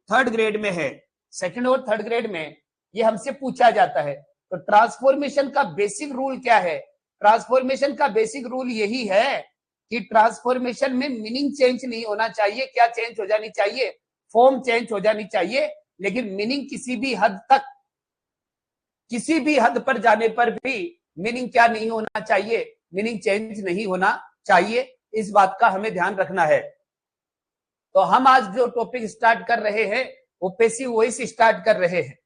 Third grade में है, second और थर्ड ग्रेड में ये हमसे पूछा जाता है। तो ट्रांसफॉर्मेशन का बेसिक रूल क्या है? ट्रांसफॉर्मेशन का बेसिक रूल यही है कि ट्रांसफॉर्मेशन में मीनिंग चेंज नहीं होना चाहिए। क्या चेंज हो जानी चाहिए? फॉर्म चेंज हो जानी चाहिए, लेकिन मीनिंग किसी भी हद तक, किसी भी हद पर जाने पर भी मीनिंग क्या नहीं होना चाहिए? मीनिंग चेंज नहीं होना चाहिए। इस बात का हमें ध्यान रखना है। तो हम आज जो टॉपिक स्टार्ट कर रहे हैं वो पैसिव वॉइस स्टार्ट कर रहे हैं।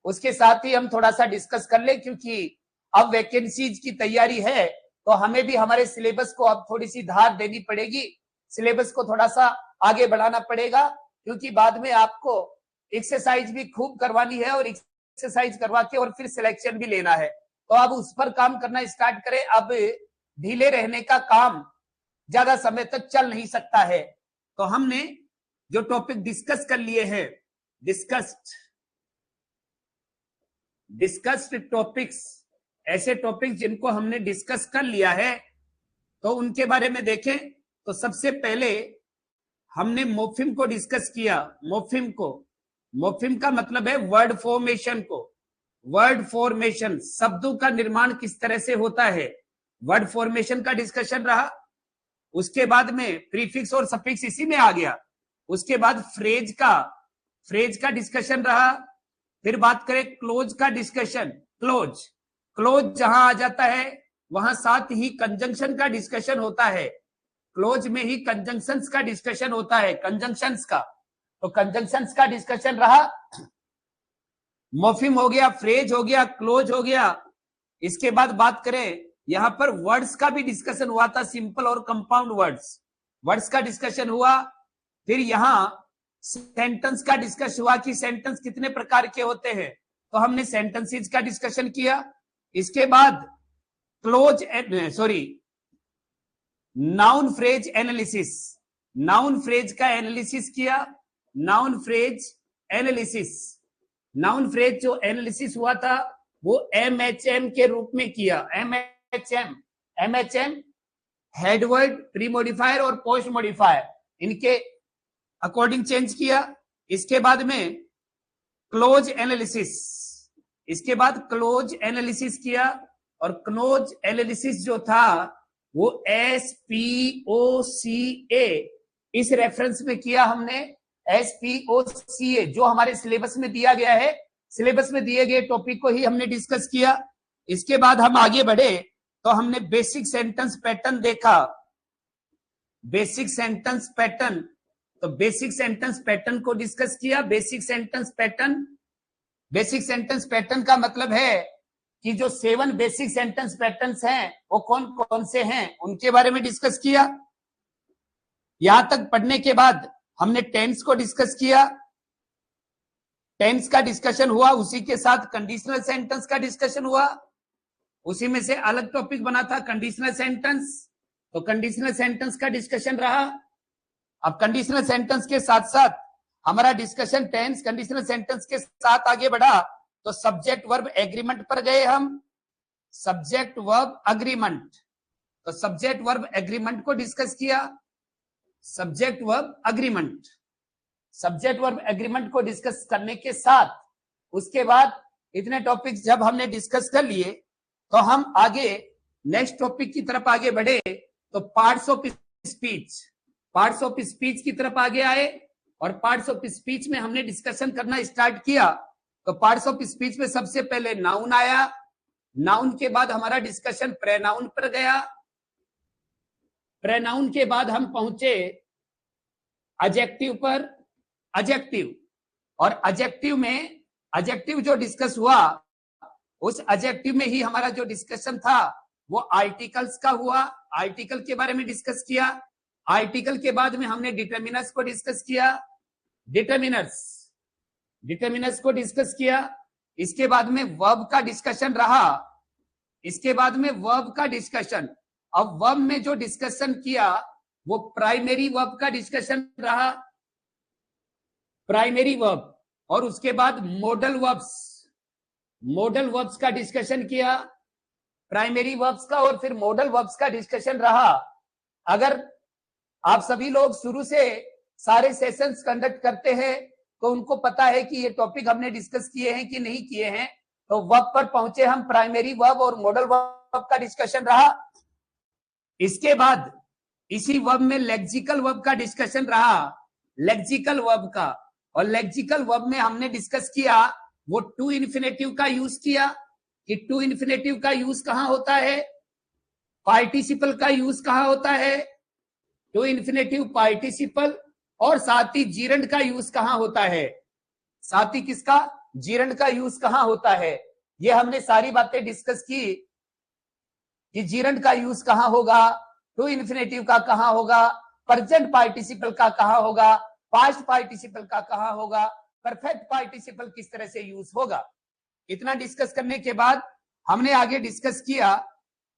उसके साथ ही हम थोड़ा सा डिस्कस कर ले, क्योंकि अब वैकेंसीज की तैयारी है तो हमें भी हमारे सिलेबस को अब थोड़ी सी धार देनी पड़ेगी, सिलेबस को थोड़ा सा आगे बढ़ाना पड़ेगा, क्योंकि बाद में आपको एक्सरसाइज भी खूब करवानी है और एक्सरसाइज करवा के और फिर सिलेक्शन भी लेना है। तो अब उस पर काम करना स्टार्ट करें। अब ढीले रहने का काम ज्यादा समय तक चल नहीं सकता है। तो हमने जो टॉपिक डिस्कस कर लिए हैं, डिस्कस्ड टॉपिक्स, ऐसे टॉपिक्स जिनको हमने डिस्कस कर लिया है, तो उनके बारे में देखें तो सबसे पहले हमने मोर्फिम को डिस्कस किया। मोर्फिम का मतलब है वर्ड फॉर्मेशन को। वर्ड फॉर्मेशन, शब्दों का निर्माण किस तरह से होता है, वर्ड फॉर्मेशन का डिस्कशन रहा। उसके बाद में प्रीफिक्स और सफिक्स इसी में आ गया। उसके बाद फ्रेज का डिस्कशन रहा। फिर बात करें क्लोज का डिस्कशन। क्लोज जहां आ जाता है वहां साथ ही कंजंक्शन का डिस्कशन होता है। क्लोज में ही कंजंक्शंस का डिस्कशन होता है, कंजंक्शंस का। तो कंजंक्शंस का डिस्कशन रहा। मोर्फिम हो गया, फ्रेज हो गया, क्लोज हो गया। इसके बाद बात करें, यहां पर वर्ड्स का भी डिस्कशन हुआ था, सिंपल और कंपाउंड वर्ड्स का डिस्कशन हुआ। फिर यहां सेंटेंस का डिस्कस हुआ कि सेंटेंस कितने प्रकार के होते हैं, तो हमने सेंटेंसेस का डिस्कशन किया। इसके बाद noun phrase analysis, noun phrase का एनालिसिस किया। नाउन फ्रेज जो एनालिसिस हुआ था वो MHM के रूप में किया। MHM हेडवर्ड, प्री मॉडिफायर और पोस्ट मॉडिफायर, इनके अकॉर्डिंग चेंज किया। इसके बाद में क्लोज एनालिसिस किया। और क्लोज एनालिसिस जो था वो SPOCA इस रेफरेंस में किया हमने। SPOCA जो हमारे सिलेबस में दिया गया है, सिलेबस में दिए गए टॉपिक को ही हमने डिस्कस किया। इसके बाद हम आगे बढ़े तो हमने बेसिक सेंटेंस पैटर्न देखा। बेसिक सेंटेंस पैटर्न को डिस्कस किया। बेसिक सेंटेंस पैटर्न का मतलब है कि जो 7 बेसिक सेंटेंस पैटर्न्स हैं वो कौन कौन से हैं, उनके बारे में डिस्कस किया। यहां तक पढ़ने के बाद हमने टेंस को डिस्कस किया। टेंस का डिस्कशन हुआ, उसी के साथ कंडीशनल सेंटेंस का डिस्कशन हुआ। उसी में से अलग टॉपिक बना था कंडीशनल सेंटेंस, तो कंडीशनल सेंटेंस का डिस्कशन रहा। अब कंडीशनल सेंटेंस के साथ साथ हमारा डिस्कशन टेंस कंडीशनल सेंटेंस के साथ आगे बढ़ा तो सब्जेक्ट वर्ब एग्रीमेंट पर गए हम। सब्जेक्ट वर्ब एग्रीमेंट, तो सब्जेक्ट वर्ब एग्रीमेंट को डिस्कस किया। सब्जेक्ट वर्ब एग्रीमेंट को डिस्कस करने के साथ उसके बाद इतने टॉपिक्स जब हमने डिस्कस कर लिए तो हम आगे नेक्स्ट टॉपिक की तरफ आगे बढ़े। तो पार्ट्स ऑफ स्पीच की तरफ आगे आए और पार्ट्स ऑफ स्पीच में हमने डिस्कशन करना स्टार्ट किया। तो पार्ट्स ऑफ स्पीच में सबसे पहले नाउन आया। नाउन के बाद हमारा डिस्कशन प्रेनाउन पर गया। प्रेनाउन के बाद हम पहुंचे एडजेक्टिव पर। और एडजेक्टिव जो डिस्कस हुआ, उस एडजेक्टिव में ही हमारा जो डिस्कशन था वो आर्टिकल्स का हुआ। आर्टिकल के बारे में डिस्कस किया। आर्टिकल के बाद में हमने डिटरमिनर्स को डिस्कस किया। डिटरमिनर्स को डिस्कस किया। इसके बाद में वर्ब का डिस्कशन रहा। अब वर्ब में जो डिस्कशन किया वो प्राइमरी वर्ब का डिस्कशन रहा, प्राइमरी वर्ब। और उसके बाद मॉडल वर्ब्स का डिस्कशन किया, प्राइमरी वर्ब्स का, और फिर मॉडल वर्ब्स का डिस्कशन रहा। अगर आप सभी लोग शुरू से सारे सेशंस कंडक्ट करते हैं तो उनको पता है कि ये टॉपिक हमने डिस्कस किए हैं कि नहीं किए हैं। तो वर्ब पर पहुंचे हम, प्राइमरी वर्ब और मॉडल वर्ब का डिस्कशन रहा। इसके बाद इसी वर्ब में लेक्सिकल वर्ब का डिस्कशन रहा, लेक्सिकल वर्ब का। और लेक्सिकल वर्ब में हमने डिस्कस किया वो टू इन्फिनेटिव का यूज किया कि टू इन्फिनेटिव का यूज कहां होता है, पार्टिसिपल का यूज कहां होता है, टू इन्फिनेटिव पार्टिसिपल, और साथ ही जीरंड का यूज कहां होता है, साथ ही किसका, जीरंड का यूज कहां होता है। ये हमने सारी बातें डिस्कस की कि जीरंड का यूज कहां होगा, टू इन्फिनेटिव का कहां होगा, प्रेजेंट पार्टिसिपल का कहां होगा, पास्ट पार्टिसिपल का कहां होगा, परफेक्ट पार्टिसिपल किस तरह से यूज होगा। इतना डिस्कस करने के बाद हमने आगे डिस्कस किया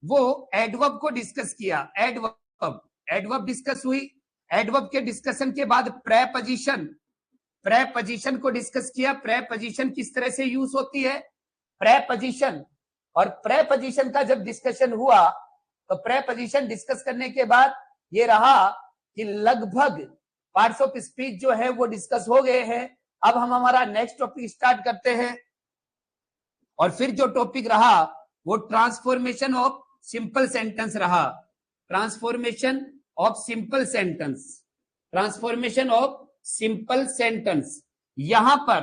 वो एडवर्ब को डिस्कस किया। एडवर्ब डिस्कस हुई। एडवर्ब के डिस्कशन के बाद प्रेपोजिशन को डिस्कस किया। प्रेपोजिशन किस तरह से यूज होती है, प्रेपोजिशन। और प्रेपोजिशन का जब डिस्कशन हुआ तो प्रेपोजिशन डिस्कस करने के बाद ये रहा कि लगभग पार्ट्स ऑफ स्पीच जो है वो डिस्कस हो गए हैं। अब हम हमारा नेक्स्ट टॉपिक स्टार्ट करते हैं। और फिर जो टॉपिक रहा वो ट्रांसफॉर्मेशन ऑफ सिंपल सेंटेंस रहा। Transformation of simple sentence, transformation of simple sentence. यहां पर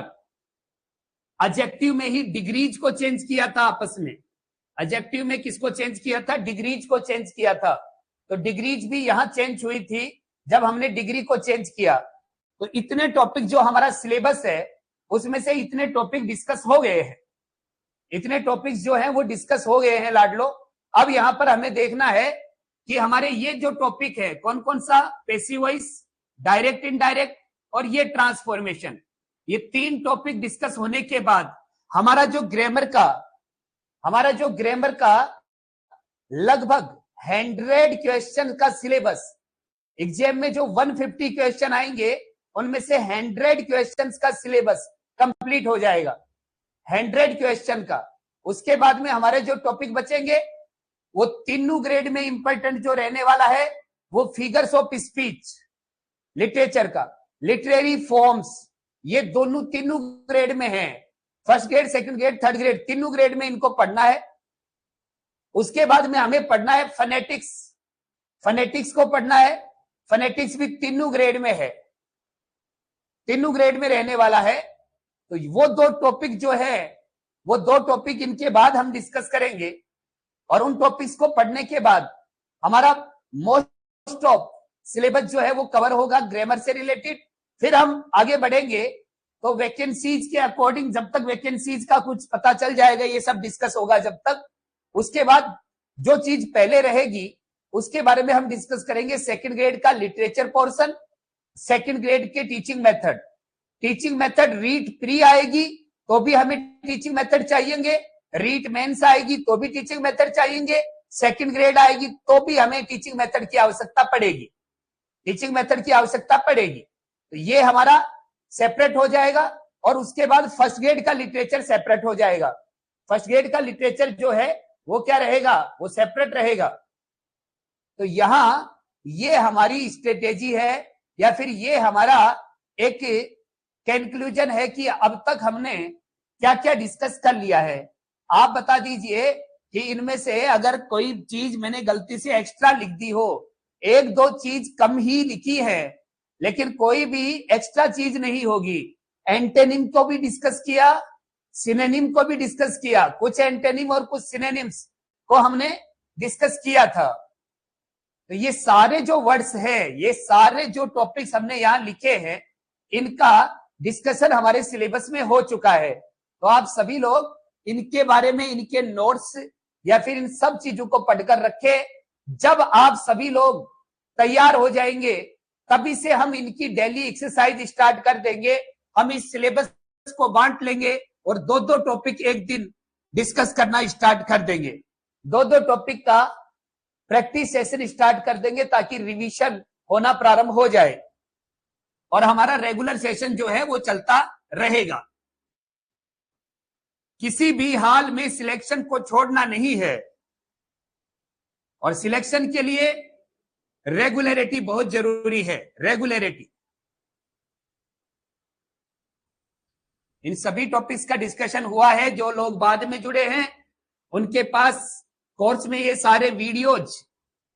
एडजेक्टिव में ही डिग्रीज को चेंज किया था आपस में। एडजेक्टिव में किसको चेंज किया था, डिग्रीज को चेंज किया था। तो डिग्रीज भी यहां चेंज हुई थी जब हमने डिग्री को चेंज किया। तो इतने टॉपिक जो हमारा सिलेबस है उसमें से इतने टॉपिक डिस्कस हो गए हैं, इतने टॉपिक्स जो हैं वो डिस्कस हो गए हैं लाडलो। अब यहां पर हमें देखना है कि हमारे ये जो टॉपिक है कौन कौन सा, पैसिव वॉइस, डायरेक्ट इनडायरेक्ट और ये ट्रांसफॉर्मेशन। ये तीन टॉपिक डिस्कस होने के बाद हमारा जो ग्रामर का लगभग 100 क्वेश्चन का सिलेबस, एग्जाम में जो 150 क्वेश्चन आएंगे उनमें से 100 क्वेश्चंस का सिलेबस कंप्लीट हो जाएगा, 100 क्वेश्चन का। उसके बाद में हमारे जो टॉपिक बचेंगे वो तीनों ग्रेड में इंपॉर्टेंट जो रहने वाला है वो फिगर्स ऑफ स्पीच, लिटरेचर का, लिटरेरी फॉर्म्स, ये तीनों ग्रेड में है। First grade, second grade, third grade, तीनों ग्रेड में इनको पढ़ना है। उसके बाद में हमें पढ़ना है फनेटिक्स को पढ़ना है। फनेटिक्स भी तीनों ग्रेड में है, तीनों ग्रेड में रहने वाला है। तो वो दो टॉपिक जो है वो दो टॉपिक इनके बाद हम डिस्कस करेंगे। और उन टॉपिक्स को पढ़ने के बाद हमारा मोस्ट ऑफ सिलेबस जो है वो कवर होगा ग्रामर से रिलेटेड। फिर हम आगे बढ़ेंगे तो वैकेंसीज के अकॉर्डिंग, जब तक वैकेंसीज का कुछ पता चल जाएगा ये सब डिस्कस होगा जब तक। उसके बाद जो चीज पहले रहेगी उसके बारे में हम डिस्कस करेंगे। सेकंड ग्रेड का लिटरेचर पोर्शन, सेकंड ग्रेड के टीचिंग मेथड रीड प्री आएगी तो भी हमें टीचिंग मेथड चाहिए, रीट मेंस आएगी तो भी टीचिंग मेथड चाहिए, सेकंड ग्रेड आएगी तो भी हमें टीचिंग मेथड की आवश्यकता पड़ेगी। तो ये हमारा सेपरेट हो जाएगा। और उसके बाद फर्स्ट ग्रेड का लिटरेचर सेपरेट हो जाएगा। फर्स्ट ग्रेड का लिटरेचर जो है वो क्या रहेगा, वो सेपरेट रहेगा। तो यहां ये हमारी स्ट्रेटेजी है या फिर ये हमारा एक कंक्लूजन है कि अब तक हमने क्या क्या डिस्कस कर लिया है। आप बता दीजिए कि इनमें से अगर कोई चीज मैंने गलती से एक्स्ट्रा लिख दी हो, एक दो चीज कम ही लिखी है लेकिन कोई भी एक्स्ट्रा चीज नहीं होगी। एंटेनिम को भी डिस्कस किया, सिनोनिम को भी डिस्कस किया, कुछ एंटेनिम और कुछ सिनोनिम्स को हमने डिस्कस किया था। तो ये सारे जो वर्ड्स हैं, ये सारे जो टॉपिक्स हमने यहां लिखे हैं, इनका डिस्कशन हमारे सिलेबस में हो चुका है। तो आप सभी लोग इनके बारे में, इनके नोट्स या फिर इन सब चीजों को पढ़कर रखें। जब आप सभी लोग तैयार हो जाएंगे तभी से हम इनकी डेली एक्सरसाइज स्टार्ट कर देंगे। हम इस सिलेबस को बांट लेंगे और दो दो टॉपिक एक दिन डिस्कस करना स्टार्ट कर देंगे। दो दो टॉपिक का प्रैक्टिस सेशन स्टार्ट कर देंगे ताकि रिवीजन होना प्रारंभ हो जाए और हमारा रेगुलर सेशन जो है वो चलता रहेगा। किसी भी हाल में सिलेक्शन को छोड़ना नहीं है और सिलेक्शन के लिए रेगुलरिटी बहुत जरूरी है। रेगुलरिटी इन सभी टॉपिक्स का डिस्कशन हुआ है। जो लोग बाद में जुड़े हैं उनके पास कोर्स में ये सारे वीडियोज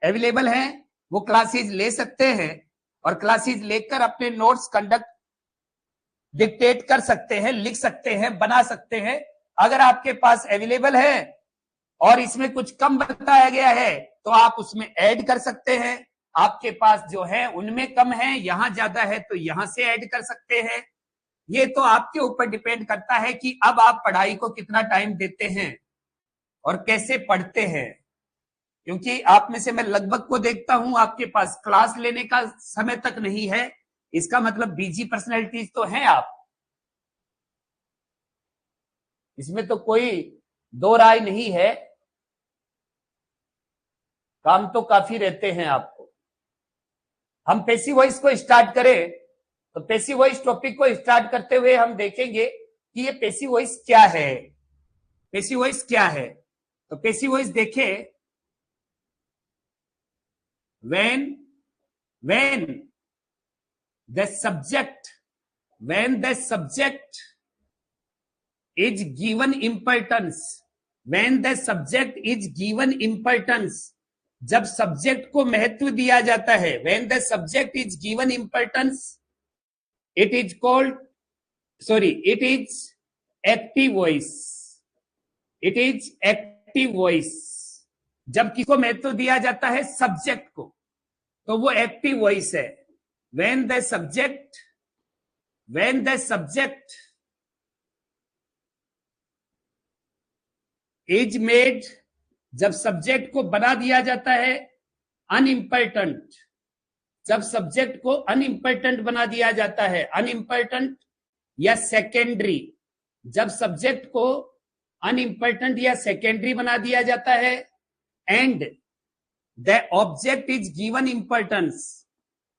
अवेलेबल हैं, वो क्लासेस ले सकते हैं और क्लासेस लेकर अपने नोट्स कंडक्ट डिक्टेट कर सकते हैं, लिख सकते हैं, बना सकते हैं। अगर आपके पास अवेलेबल है और इसमें कुछ कम बताया गया है तो आप उसमें ऐड कर सकते हैं। आपके पास जो है उनमें कम है, यहां ज्यादा है तो यहां से ऐड कर सकते हैं। ये तो आपके ऊपर डिपेंड करता है कि अब आप पढ़ाई को कितना टाइम देते हैं और कैसे पढ़ते हैं। क्योंकि आप में से मैं लगभग को देखता हूं आपके पास क्लास लेने का समय तक नहीं है, इसका मतलब बिजी पर्सनैलिटीज तो हैं आप, इसमें तो कोई दो राय नहीं है। काम तो काफी रहते हैं आपको। हम पैसिव वॉइस को स्टार्ट करें तो पैसिव वॉइस टॉपिक को स्टार्ट करते हुए हम देखेंगे कि ये पैसिव वॉइस क्या है। पैसिव वॉइस क्या है? तो पैसिव वॉइस देखें, when the subject is given importance, when the subject is given importance, जब सब्जेक्ट को महत्व दिया जाता है, when the subject is given importance, it is active voice. It is active voice. जब किसको महत्व दिया जाता है? सब्जेक्ट को, तो वो एक्टिव वॉइस है। when the subject is made, जब सब्जेक्ट को बना दिया जाता है अनइम्पोर्टेंट, जब सब्जेक्ट को अनइम्पोर्टेंट बना दिया जाता है, अनइम्पोर्टेंट या सेकेंडरी, जब सब्जेक्ट को अनइम्पोर्टेंट या सेकेंडरी बना दिया जाता है, and the object is given importance,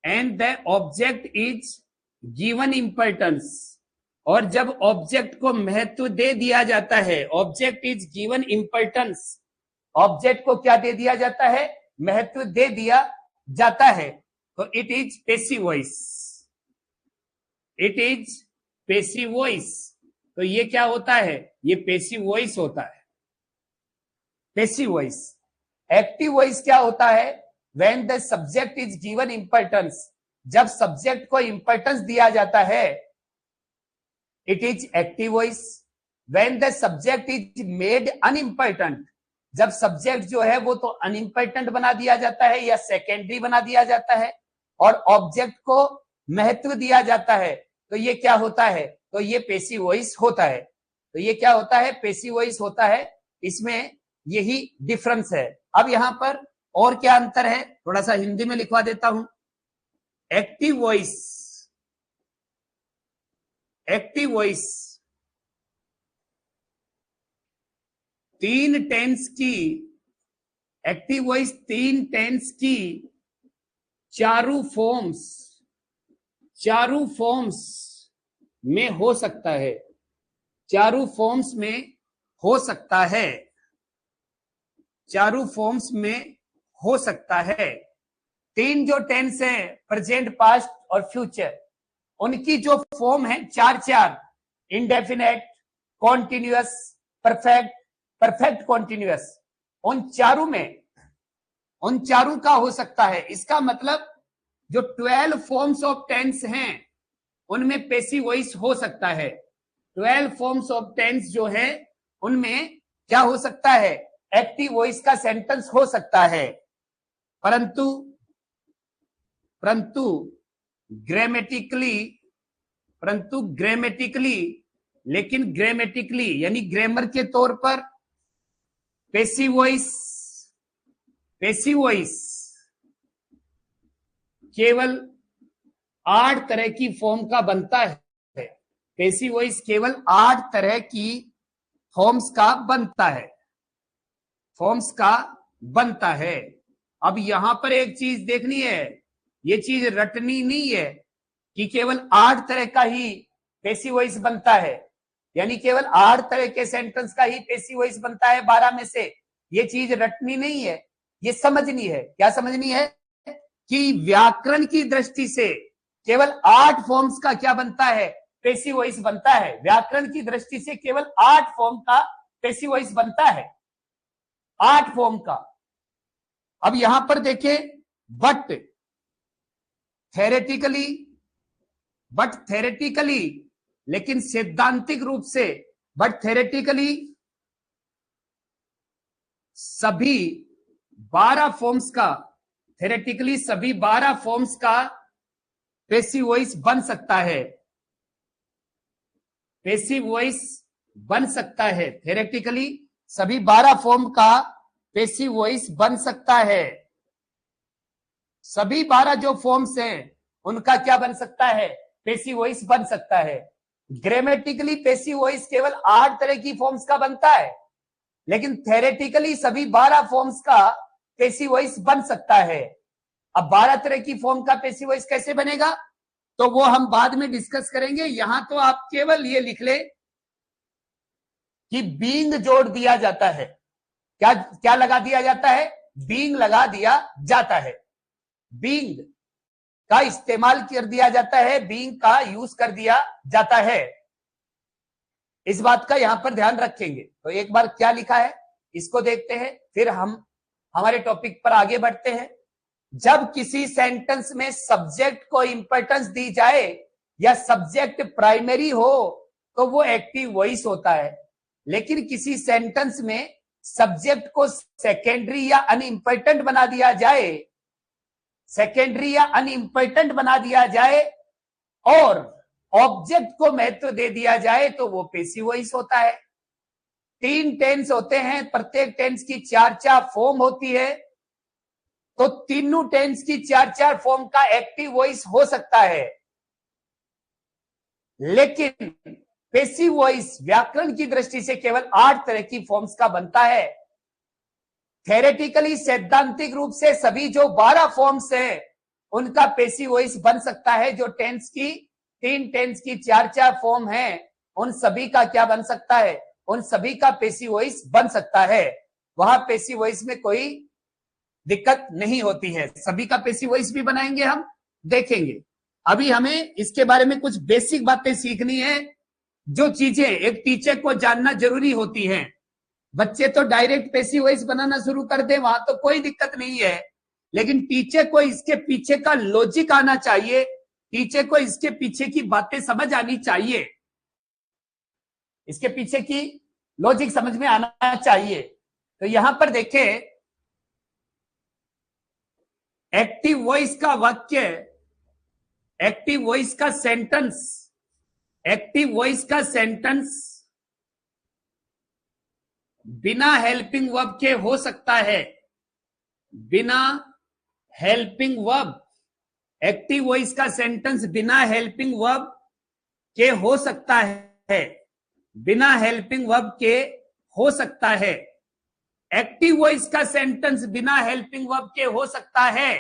and the object is given importance, और जब ऑब्जेक्ट को महत्व दे दिया जाता है, object is given importance, object को क्या दे दिया जाता है? महत्व दे दिया जाता है, तो it is passive voice. It is passive voice. तो ये क्या होता है? ये पैसिव वॉइस होता है, पैसिव वॉइस। एक्टिव वॉइस क्या होता है? When the subject is given importance, जब सब्जेक्ट को इंपॉर्टेंस दिया जाता है, it is active voice. When the subject is made unimportant, जब सब्जेक्ट जो है वो तो अनइम्पोर्टेंट बना दिया जाता है या सेकेंडरी बना दिया जाता है और ऑब्जेक्ट को महत्व दिया जाता है, तो ये क्या होता है? तो ये पैसिव वॉइस होता है। तो ये क्या होता है? पैसिव वॉइस होता है। इसमें यही डिफरेंस है। अब यहां पर और क्या अंतर है, थोड़ा सा हिंदी में लिखवा देता हूं। एक्टिव वॉइस, एक्टिव वॉइस तीन टेंस की, एक्टिव वॉइस तीन टेंस की चारों फॉर्म्स में हो सकता है, चारों फॉर्म्स में हो सकता है, चारों फॉर्म्स में हो सकता है। तीन जो टेंस है, प्रेजेंट, पास्ट और फ्यूचर, उनकी जो फॉर्म है चार, indefinite, continuous, perfect, perfect continuous, उन चारों का हो सकता है। इसका मतलब जो 12 फॉर्म्स ऑफ टेंस हैं उनमें पैसिव वॉइस हो सकता है। 12 फॉर्म्स ऑफ टेंस जो है उनमें क्या हो सकता है? एक्टिव वॉइस का सेंटेंस हो सकता है। परंतु ग्रामेटिकली, लेकिन ग्रामेटिकली यानी ग्रामर के तौर पर पैसिव वॉइस केवल 8 तरह की फॉर्म का बनता है। पैसिव वॉइस केवल 8 तरह की फॉर्म्स का बनता है। अब यहां पर एक चीज देखनी है, ये चीज रटनी नहीं है कि केवल 8 तरह का ही पैसिव वॉइस बनता है, यानी केवल 8 तरह के सेंटेंस का ही पैसिव वॉइस बनता है 12 में से। ये चीज रटनी नहीं है, ये समझनी है। क्या समझनी है? कि व्याकरण की दृष्टि से केवल 8 फॉर्म्स का क्या बनता है? पेसिव वॉइस बनता है। व्याकरण की दृष्टि से केवल 8 फॉर्म का पेसिव वॉइस बनता है, 8 फॉर्म का। अब यहां पर देखें, बट थेरेटिकली, लेकिन सैद्धांतिक रूप से, बट थेरेटिकली सभी 12 फॉर्म्स का, थेरेटिकली सभी 12 फॉर्म्स का पेसिव वॉइस बन सकता है, पेसिव वॉइस बन सकता है। थेरेटिकली सभी 12 फॉर्म का पेसिव वॉइस बन सकता है। सभी 12 जो फॉर्म्स हैं उनका क्या बन सकता है, पेसिव वॉइस बन सकता है। ग्रामेटिकली पेसिव वॉइस केवल 8 तरह की फॉर्म्स का बनता है, लेकिन थेरेटिकली सभी 12 फॉर्म्स का पेसिव वॉइस बन सकता है। अब 12 तरह की फॉर्म का पेसिव वॉइस कैसे बनेगा, तो वो हम बाद में डिस्कस करेंगे। यहां तो आप केवल ये लिख ले कि बीइंग जोड़ दिया जाता है। क्या क्या लगा दिया जाता है, बीइंग लगा दिया जाता है, बीइंग का इस्तेमाल कर दिया जाता है, बीइंग का यूज कर दिया जाता है। इस बात का यहां पर ध्यान रखेंगे। तो एक बार क्या लिखा है इसको देखते हैं, फिर हम हमारे टॉपिक पर आगे बढ़ते हैं। जब किसी सेंटेंस में सब्जेक्ट को इंपॉर्टेंस दी जाए या सब्जेक्ट प्राइमरी हो तो वो एक्टिव वॉइस होता है, लेकिन किसी सेंटेंस में सब्जेक्ट को सेकेंडरी या अनइम्पोर्टेंट बना दिया जाए, सेकेंडरी या अनइम्पोर्टेंट बना दिया जाए और ऑब्जेक्ट को महत्व दे दिया जाए तो वो पेसिव वॉइस होता है। 3 टेंस होते हैं, प्रत्येक टेंस की 4-4 फॉर्म होती है, तो तीनों टेंस की 4-4 फॉर्म का एक्टिव वॉइस हो सकता है। लेकिन पेसिव वॉइस व्याकरण की दृष्टि से केवल 8 तरह की फॉर्म्स का बनता है। थेरेटिकली सैद्धांतिक रूप से सभी जो 12 फॉर्म्स हैं उनका पेसिव वॉइस बन सकता है। जो टेंस की 3 टेंस की 4-4 फॉर्म है उन सभी का क्या बन सकता है, उन सभी का पेसिव वॉइस बन सकता है। वहां पेसिव वॉइस में कोई दिक्कत नहीं होती है, सभी का पेसिव वॉइस भी बनाएंगे, हम देखेंगे। अभी हमें इसके बारे में कुछ बेसिक बातें सीखनी है, जो चीजें एक टीचर को जानना जरूरी होती हैं। बच्चे तो डायरेक्ट पेसिव वॉइस बनाना शुरू कर दे, वहां तो कोई दिक्कत नहीं है, लेकिन टीचर को इसके पीछे का लॉजिक आना चाहिए, टीचर को इसके पीछे की बातें समझ आनी चाहिए, इसके पीछे की लॉजिक समझ में आना चाहिए। तो यहां पर देखें, एक्टिव वॉइस का वाक्य, एक्टिव वॉइस का सेंटेंस, एक्टिव वॉइस का सेंटेंस बिना हेल्पिंग वर्ब के हो सकता है, बिना हेल्पिंग वर्ब। एक्टिव वॉइस का सेंटेंस बिना हेल्पिंग वर्ब के हो सकता है, बिना हेल्पिंग वर्ब के हो सकता है। एक्टिव वॉइस का सेंटेंस बिना हेल्पिंग वर्ब के हो सकता है,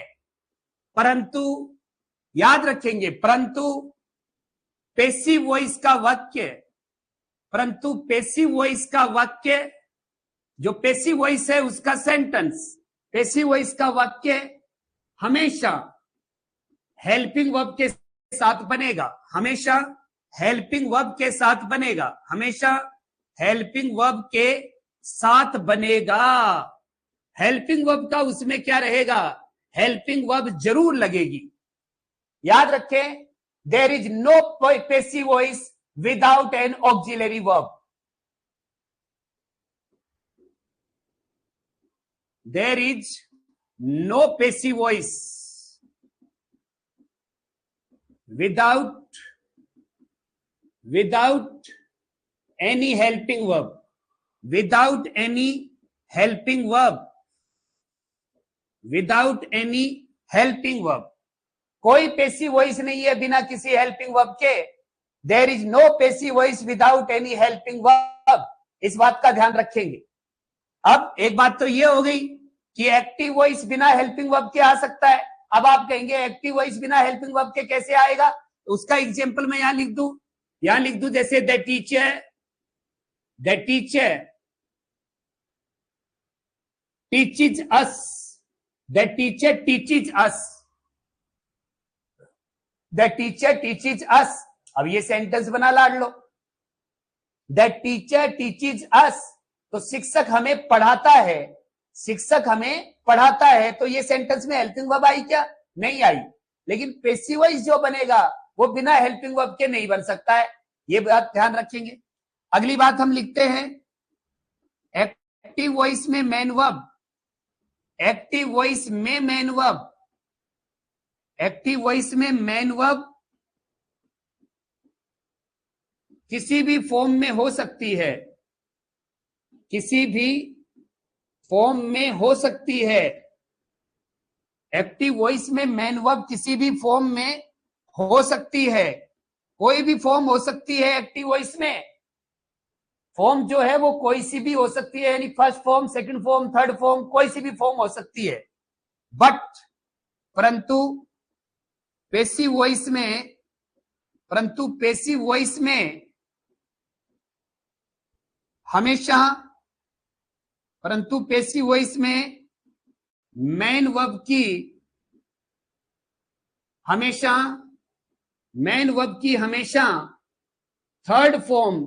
परंतु याद रखेंगे, परंतु पेसिव वॉइस का वाक्य, परंतु पेसिव वॉइस का वाक्य, जो पेसिव वॉइस है उसका सेंटेंस, पेसिव वॉइस का वाक्य हमेशा हेल्पिंग वर्ब के साथ बनेगा, हमेशा हेल्पिंग वर्ब के साथ बनेगा, हमेशा हेल्पिंग वर्ब के साथ बनेगा। हेल्पिंग वर्ब का उसमें क्या रहेगा, हेल्पिंग वर्ब जरूर लगेगी। याद रखें, there is no passive voice without an auxiliary verb, there is no passive voice without any helping verb, without any helping verb, without any helping verb। कोई पेसिव वॉइस नहीं है बिना किसी हेल्पिंग वर्ब के, there is no passive voice without any helping verb. इस बात का ध्यान रखेंगे। अब एक बात तो ये हो गई कि एक्टिव वॉइस बिना हेल्पिंग वर्ब के आ सकता है। अब आप कहेंगे एक्टिव वॉइस बिना हेल्पिंग वर्ब के कैसे आएगा, तो उसका एग्जांपल मैं यहां लिख दूं, यहां लिख दूं, जैसे the teacher teaches us, the teacher teaches us, the teacher teaches us. अब ये सेंटेंस बना लाडलो, दैट टीचर टीचेज अस, तो शिक्षक हमें पढ़ाता है, शिक्षक हमें पढ़ाता है, तो ये सेंटेंस में हेल्पिंग वर्ब आई क्या? नहीं आई। लेकिन पैसिव वॉइस जो बनेगा वो बिना हेल्पिंग वर्ब के नहीं बन सकता है, ये बात ध्यान रखेंगे। अगली बात हम लिखते हैं, एक्टिव वॉइस में मेन वर्ब, एक्टिव वॉइस में मेन वर्ब, एक्टिव वॉइस में मेन वर्ब किसी भी फॉर्म में हो सकती है, किसी भी फॉर्म में हो सकती है। एक्टिव वॉइस में मेन वर्ब किसी भी फॉर्म में हो सकती है, कोई भी फॉर्म हो सकती है एक्टिव वॉइस में। फॉर्म जो है वो कोई सी भी हो सकती है, यानी first form, second form, third form, कोई सी भी फॉर्म हो सकती है। बट परंतु पैसिव वॉइस में, परंतु पैसिव वॉइस में हमेशा, परंतु पैसिव वॉइस में मेन वर्ब की हमेशा, मेन वर्ब की हमेशा थर्ड फॉर्म,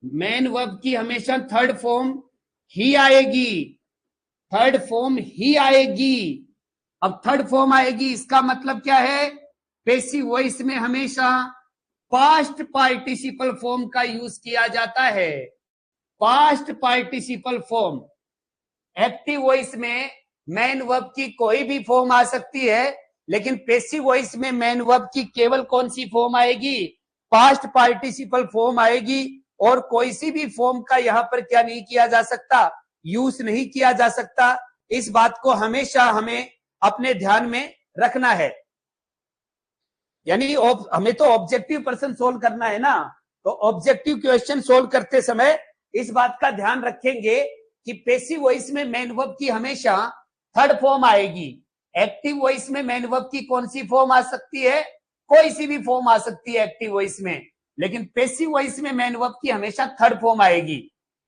मेन वर्ब की हमेशा थर्ड फॉर्म ही आएगी, थर्ड फॉर्म ही आएगी। अब थर्ड फॉर्म आएगी इसका मतलब क्या है? पैसिव वॉइस में हमेशा पास्ट पार्टिसिपल फॉर्म का यूज किया जाता है, past participle form. Active voice में मेन वर्ब की कोई भी फॉर्म आ सकती है, लेकिन पैसिव वॉइस में मेन वर्ब की केवल कौन सी फॉर्म आएगी? पास्ट पार्टिसिपल फॉर्म आएगी, और कोई सी भी फॉर्म का यहां पर क्या नहीं किया जा सकता? यूज नहीं किया जा सकता। इस बात को हमेशा हमें अपने ध्यान में रखना है। यानी हमें तो ऑब्जेक्टिव पर्सन सोल्व करना है ना, तो ऑब्जेक्टिव क्वेश्चन सोल्व करते समय इस बात का ध्यान रखेंगे कि पैसिव वॉइस में मेन वर्ब की हमेशा थर्ड फॉर्म आएगी। एक्टिव वॉइस में मेन वर्ब की कौन सी फॉर्म आ सकती है? कोई सी भी फॉर्म आ सकती है एक्टिव वॉइस में, लेकिन पैसिव वॉइस में मेन वर्ब की हमेशा थर्ड फॉर्म आएगी।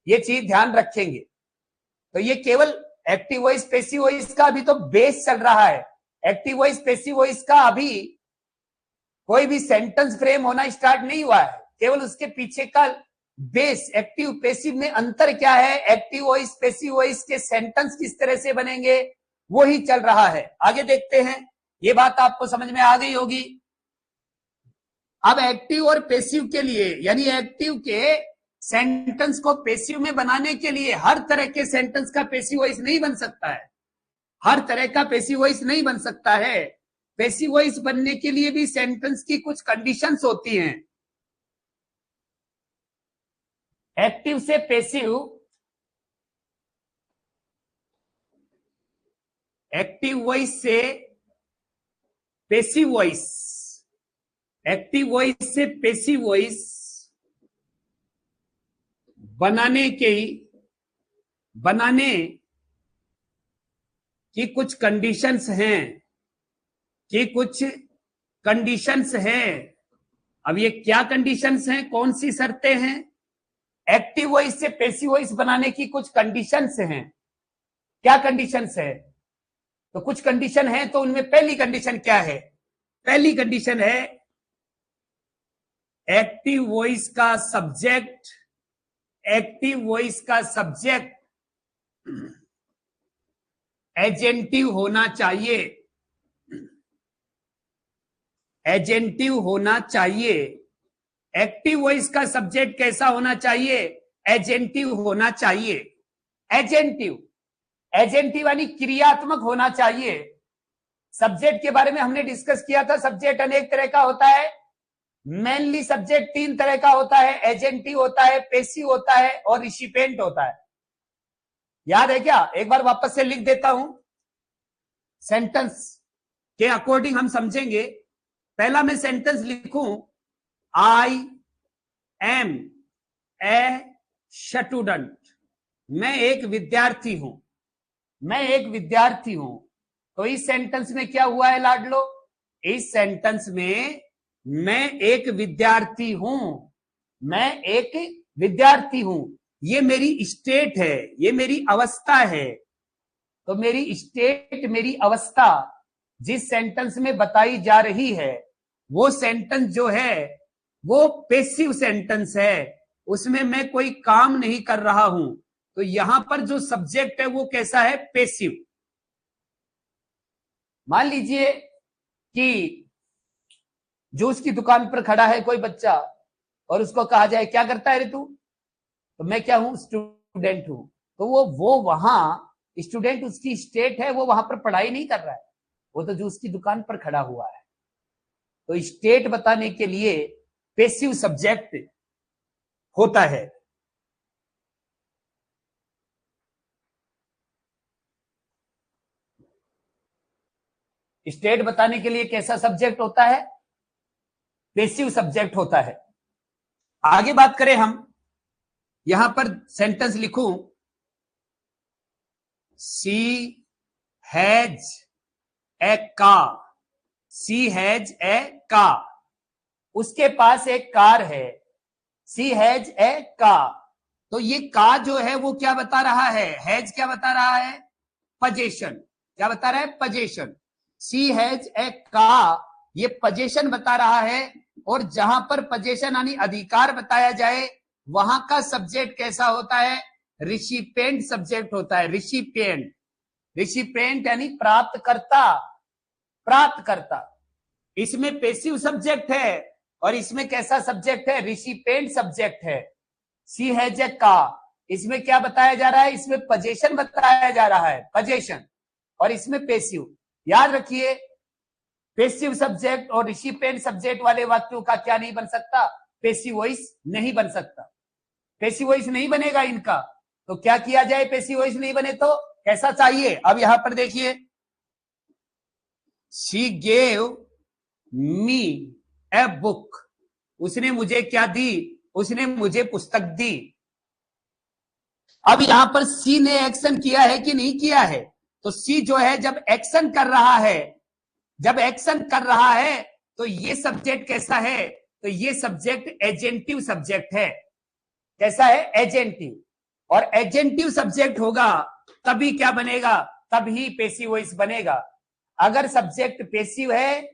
ये चीज ध्यान रखेंगे। तो ये केवल एक्टिव वॉइस पैसिव वॉइस का अभी तो बेस चल रहा है। एक्टिव वॉइस पैसिव वॉइस का अभी कोई भी सेंटेंस फ्रेम होना स्टार्ट नहीं हुआ है, केवल उसके पीछे का बेस, एक्टिव पैसिव में अंतर क्या है, एक्टिव वॉइस पैसिव वॉइस के सेंटेंस किस तरह से बनेंगे, वो ही चल रहा है। आगे देखते हैं, ये बात आपको समझ में आ गई होगी। अब एक्टिव और पैसिव के लिए, यानी एक्टिव के सेंटेंस को पैसिव में बनाने के लिए हर तरह के सेंटेंस का पैसिव वॉइस नहीं बन सकता है, हर तरह का पैसिव वॉइस नहीं बन सकता है। पैसिव वॉइस बनने के लिए भी सेंटेंस की कुछ कंडीशंस होती हैं। एक्टिव से पैसिव, एक्टिव वॉइस से पैसिव वॉइस, एक्टिव वॉइस से पैसिव वॉइस बनाने की कुछ कंडीशंस हैं, कि कुछ कंडीशंस हैं। अब ये क्या कंडीशंस हैं, कौन सी शर्तें हैं? एक्टिव वॉइस से पैसिव वॉइस बनाने की कुछ कंडीशंस हैं। क्या कंडीशंस है? तो कुछ कंडीशन है, तो उनमें पहली कंडीशन क्या है? पहली कंडीशन है एक्टिव वॉइस का सब्जेक्ट, एक्टिव वॉइस का सब्जेक्ट एजेंटिव होना चाहिए, एजेंटिव होना चाहिए। एक्टिव वॉइस का सब्जेक्ट कैसा होना चाहिए? एजेंटिव होना चाहिए। एजेंटिव, एजेंटिव यानी क्रियात्मक होना चाहिए। सब्जेक्ट के बारे में हमने डिस्कस किया था, सब्जेक्ट अनेक तरह का होता है, मेनली सब्जेक्ट तीन तरह का होता है, एजेंटिव होता है, पैसिव होता है और रिसिपिएंट होता है। याद है क्या? एक बार वापस से लिख देता हूं, सेंटेंस के अकॉर्डिंग हम समझेंगे। पहला मैं सेंटेंस लिखूं, आई एम ए स्टूडेंट, मैं एक विद्यार्थी हूं, मैं एक विद्यार्थी हूं। तो इस सेंटेंस में क्या हुआ है लाडलो? इस सेंटेंस में मैं एक विद्यार्थी हूं, मैं एक विद्यार्थी हूं, ये मेरी स्टेट है, ये मेरी अवस्था है। तो मेरी स्टेट, मेरी अवस्था जिस सेंटेंस में बताई जा रही है, वो सेंटेंस जो है वो पेसिव सेंटेंस है, उसमें मैं कोई काम नहीं कर रहा हूं, तो यहां पर जो सब्जेक्ट है वो कैसा है, पेसिव। मान लीजिए कि जूस की दुकान पर खड़ा है कोई बच्चा और उसको कहा जाए क्या करता है रे तू, तो मैं क्या हूं, स्टूडेंट हूं, तो वो वहां स्टूडेंट उसकी स्टेट है, वो वहां पर पढ़ाई नहीं कर रहा है, वो तो जूस की दुकान पर खड़ा हुआ है। तो स्टेट बताने के लिए पेसिव सब्जेक्ट होता है। स्टेट बताने के लिए कैसा सब्जेक्ट होता है, पेसिव सब्जेक्ट होता है। आगे बात करें हम, यहां पर सेंटेंस लिखूं, she has a car, she has a car, उसके पास एक कार है, सी हैज ए कार। तो ये का जो है वो क्या बता रहा है, हैज क्या बता रहा है, पोजीशन, क्या बता रहा है, पोजीशन। सी हैज ए का, ये पोजीशन बता रहा है, और जहां पर पोजीशन यानी अधिकार बताया जाए वहां का सब्जेक्ट कैसा होता है, रिसिपिएंट सब्जेक्ट होता है, रिसिपिएंट। रिसिपिएंट यानी प्राप्तकर्ता, प्राप्तकर्ता। इसमें पेसिव सब्जेक्ट है और इसमें कैसा सब्जेक्ट है, रिसिपिएंट सब्जेक्ट है। सी हैज ए का, इसमें क्या बताया जा रहा है, इसमें पोजीशन बताया जा रहा है, पोजीशन, और इसमें पेसिव। याद रखिए, पेसिव सब्जेक्ट और रिसिपिएंट सब्जेक्ट वाले वाक्यों का क्या नहीं बन सकता, पेसिव वॉइस नहीं बन सकता, पेसिव वॉइस नहीं बनेगा इनका। तो क्या किया जाए, पेसिव वॉइस नहीं बने तो कैसा चाहिए, अब यहां पर देखिए, she gave me a book, उसने मुझे क्या दी, उसने मुझे पुस्तक दी। अब यहां पर सी ने एक्शन किया है कि नहीं किया है, तो सी जो है जब एक्शन कर रहा है, जब एक्शन कर रहा है तो ये सब्जेक्ट कैसा है, तो ये सब्जेक्ट एजेंटिव सब्जेक्ट है। कैसा है, एजेंटिव, और एजेंटिव सब्जेक्ट होगा तभी क्या बनेगा, तभी पेसिव वॉइस बनेगा। अगर सब्जेक्ट पेसिव है,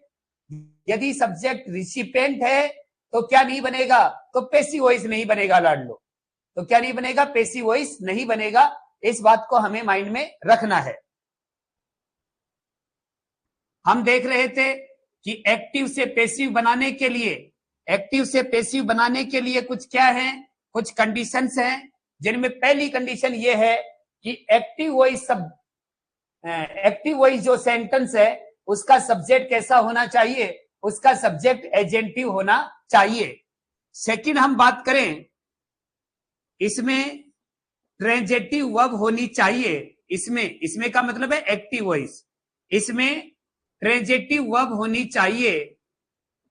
यदि सब्जेक्ट रिसिपिएंट है, तो क्या नहीं बनेगा, तो पेसिव वॉइस नहीं बनेगा लाडलो, तो क्या नहीं बनेगा, पेसिव वॉइस नहीं बनेगा। इस बात को हमें माइंड में रखना है। हम देख रहे थे कि एक्टिव से पेसिव बनाने के लिए, एक्टिव से पेसिव बनाने के लिए कुछ क्या है, कुछ कंडीशंस हैं, जिनमें पहली कंडीशन ये है कि एक्टिव वॉइस सब, एक्टिव वॉइस जो सेंटेंस है उसका सब्जेक्ट कैसा होना चाहिए, उसका सब्जेक्ट एजेंटिव होना चाहिए। सेकंड हम बात करें, इसमें ट्रांजिटिव वर्ब होनी चाहिए, इसमें का मतलब है एक्टिव वॉइस, इसमें ट्रांजिटिव वर्ब होनी चाहिए,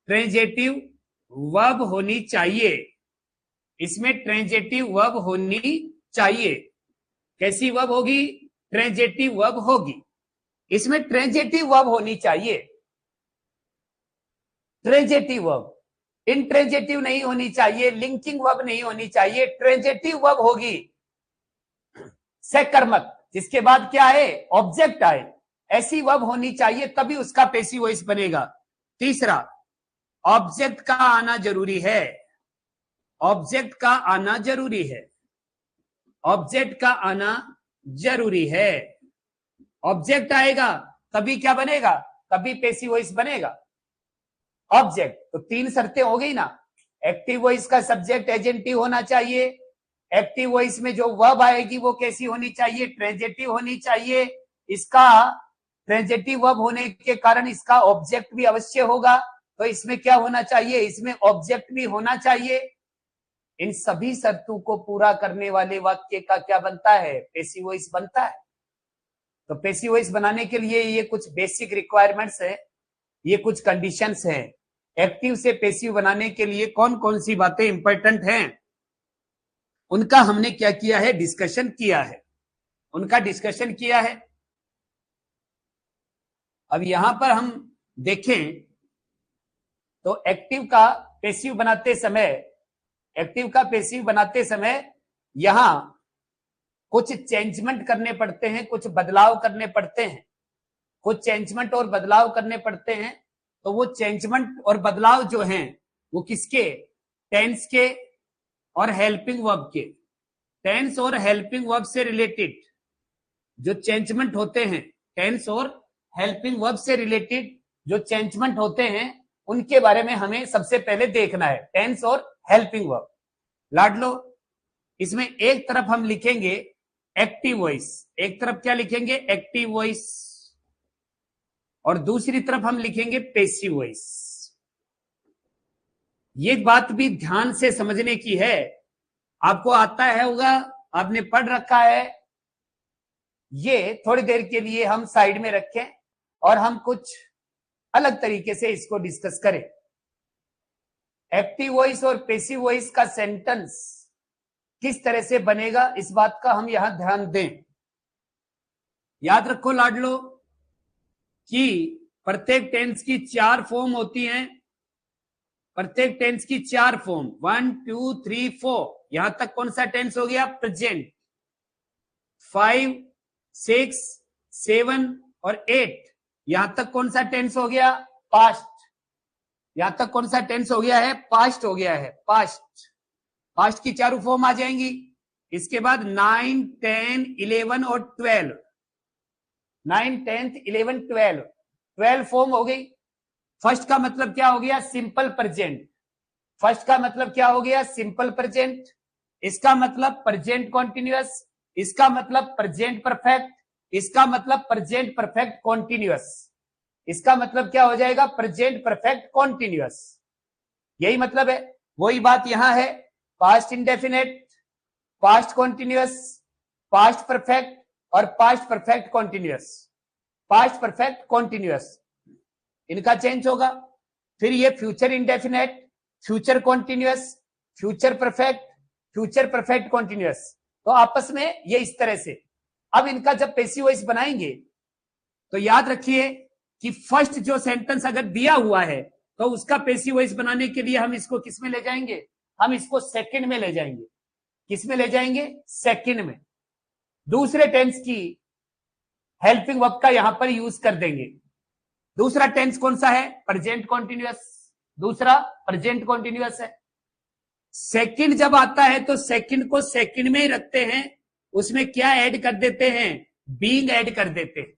ट्रांजिटिव वर्ब होनी चाहिए, इसमें ट्रांजिटिव वर्ब होनी चाहिए। कैसी वर्ब होगी, ट्रांजिटिव वर्ब होगी, इसमें ट्रांजिटिव वर्ब होनी चाहिए, ट्रांजिटिव वर्ब, इंट्रांजिटिव नहीं होनी चाहिए, लिंकिंग वर्ब नहीं होनी चाहिए, ट्रांजिटिव वर्ब होगी, सकर्मक, जिसके बाद क्या है, ऑब्जेक्ट आए, ऐसी वर्ब होनी चाहिए, तभी उसका पेसिव वॉइस बनेगा। तीसरा, ऑब्जेक्ट का आना जरूरी है, ऑब्जेक्ट का आना जरूरी है, ऑब्जेक्ट का आना जरूरी है, ऑब्जेक्ट आएगा तभी क्या बनेगा, तभी पेसिव वॉइस बनेगा। ऑब्जेक्ट, तो तीन शर्तें हो गई ना, एक्टिव वॉइस का सब्जेक्ट एजेंटिव होना चाहिए, एक्टिव वॉइस में जो वर्ब आएगी वो कैसी होनी चाहिए, ट्रांजिटिव होनी चाहिए, इसका ट्रांजिटिव वर्ब होने के कारण इसका ऑब्जेक्ट भी अवश्य होगा, तो इसमें क्या होना चाहिए, इसमें ऑब्जेक्ट भी होना चाहिए। इन सभी शर्तों को पूरा करने वाले वाक्य का क्या बनता है, पेसिव वॉइस बनता है। तो पेसिव वॉइस बनाने के लिए ये कुछ बेसिक रिक्वायरमेंट्स है, ये कुछ कंडीशंस हैं। एक्टिव से पेसिव बनाने के लिए कौन कौन सी बातें इंपॉर्टेंट हैं, उनका हमने क्या किया है, डिस्कशन किया है, उनका डिस्कशन किया है। अब यहां पर हम देखें तो एक्टिव का पेसिव बनाते समय, एक्टिव का पेसिव बनाते समय यहां कुछ चेंजमेंट करने पड़ते हैं, कुछ बदलाव करने पड़ते हैं, कुछ चेंजमेंट और बदलाव करने पड़ते हैं। तो वो चेंजमेंट और बदलाव जो हैं वो किसके, टेंस के और हेल्पिंग वर्ब के। टेंस और हेल्पिंग वर्ब से रिलेटेड जो चेंजमेंट होते हैं, टेंस और हेल्पिंग वर्ब से रिलेटेड जो चेंजमेंट होते हैं, उनके बारे में हमें सबसे पहले देखना है, टेंस और हेल्पिंग वर्ब। लाडलो, इसमें एक तरफ हम लिखेंगे एक्टिव वॉइस, एक तरफ क्या लिखेंगे, एक्टिव वॉइस, और दूसरी तरफ हम लिखेंगे पैसिव वॉइस। ये बात भी ध्यान से समझने की है, आपको आता है होगा, आपने पढ़ रखा है, ये थोड़ी देर के लिए हम साइड में रखें और हम कुछ अलग तरीके से इसको डिस्कस करें। एक्टिव वॉइस और पैसिव वॉइस का सेंटेंस किस तरह से बनेगा, इस बात का हम यहां ध्यान दें। याद रखो लाडलो कि प्रत्येक टेंस की 4 फॉर्म होती हैं, प्रत्येक टेंस की 4 फॉर्म, 1 2 3 4। यहां तक कौन सा टेंस हो गया, प्रेजेंट। 5 6 7 और 8, यहां तक कौन सा टेंस हो गया, पास्ट। यहां तक कौन सा टेंस हो गया है, पास्ट हो गया है, पास्ट। पास्ट की 4 फॉर्म आ जाएंगी। इसके बाद 9 10 11 और 12, 9 10 11 12, 12 फॉर्म हो गई। फर्स्ट का मतलब क्या हो गया, सिंपल प्रेजेंट। फर्स्ट का मतलब क्या हो गया, सिंपल प्रेजेंट। इसका मतलब प्रेजेंट कॉन्टिन्यूअस, इसका मतलब प्रेजेंट परफेक्ट, इसका मतलब प्रेजेंट परफेक्ट कॉन्टिन्यूअस। इसका मतलब क्या हो जाएगा, प्रेजेंट परफेक्ट कॉन्टिन्यूअस। यही मतलब है, वही बात यहां है। Past indefinite, past continuous, past perfect और past perfect continuous. Past perfect continuous इनका चेंज होगा। फिर ये future indefinite, future continuous, future perfect, future perfect continuous. तो आपस में ये इस तरह से। अब इनका जब पैसिव वॉइस बनाएंगे तो याद रखिए कि फर्स्ट जो सेंटेंस अगर दिया हुआ है तो उसका पैसिव वॉइस बनाने के लिए हम इसको किस में ले जाएंगे, हम इसको सेकंड में ले जाएंगे। किस में ले जाएंगे, सेकंड में। दूसरे टेंस की हेल्पिंग वर्ब का यहां पर यूज कर देंगे। दूसरा टेंस कौन सा है, प्रेजेंट कॉन्टिन्यूअस। दूसरा प्रेजेंट कॉन्टिन्यूअस है। सेकंड जब आता है तो सेकंड को सेकंड में ही रखते हैं, उसमें क्या ऐड कर देते हैं, बीइंग ऐड कर देते हैं।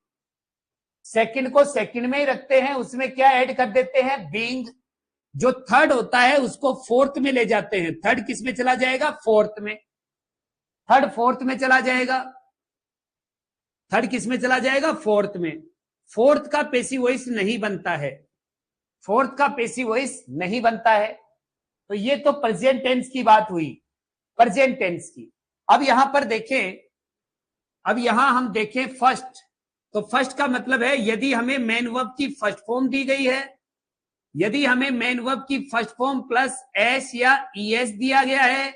सेकंड को सेकंड में ही रखते हैं, उसमें क्या ऐड कर देते हैं, बीइंग। जो थर्ड होता है उसको फोर्थ में ले जाते हैं। थर्ड किस में चला जाएगा, फोर्थ में। थर्ड फोर्थ में चला जाएगा। थर्ड किस में चला जाएगा, फोर्थ में। फोर्थ का पैसिव वॉइस नहीं बनता है, फोर्थ का पैसिव वॉइस नहीं बनता है। तो ये तो प्रेजेंट टेंस की बात हुई, प्रेजेंट टेंस की। अब यहां पर देखें, अब यहां हम देखें फर्स्ट, तो फर्स्ट का मतलब है यदि हमें मेन वर्ब की फर्स्ट फॉर्म दी गई है, यदि हमें मेन वर्ब की फर्स्ट फॉर्म प्लस एस या ईएस दिया गया है,